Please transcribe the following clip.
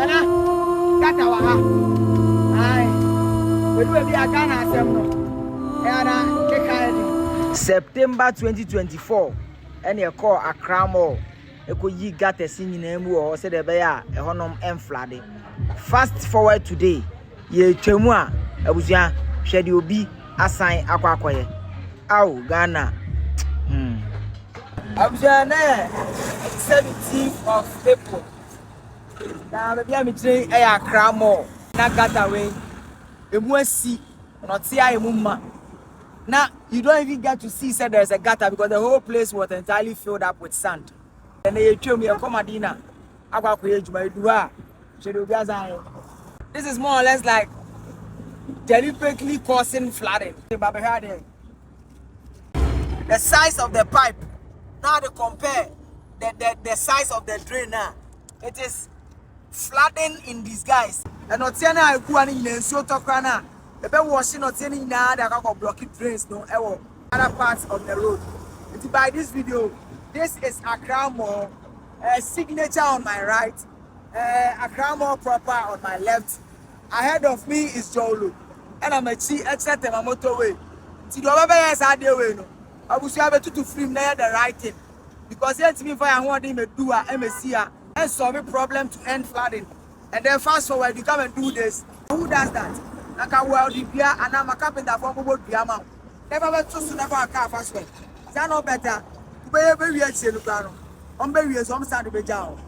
Nana, gata wa ha. Aye. We do be Ghana asem no. Ana keka September 2024 and you call Accra Mall. Eko yi gata si nyina mu o se de be ya e honom enflade. Fast forward today. Ye twemu a abusua hwe de obi asan akwakoye. Aw Ghana. Abusua na 17th of April. Na be bia me train e Accra Mall. Na gata we emu asi no tia Hmmm. Now you don't even get to see say there's a gutter because the whole place was entirely filled up with sand. And they told me come Adina. This is more or less like deliberately causing flooding. The size of the pipe. Now to compare the size of the drain now. It is flooding in disguise. And not saying I go in so tokana. The bed washing not saying now that I got blocking drains no other parts of the road. And by this video, this is Accra Mall, signature on my right, Accra Mall proper on my left. Ahead of me is Jolo, and I'm a chief except my motorway. See the other way I do no. I wish you have to free near the right thing because it's me for I want him to do a MSC and solve a problem to end flooding. And then fast forward, you come and do this. Who does that? Like a world beer and I'm a carpenter for both Piama. Never went to never a car fast way. Is that no better? Wherever we are, say, look, on baby, some side of the job.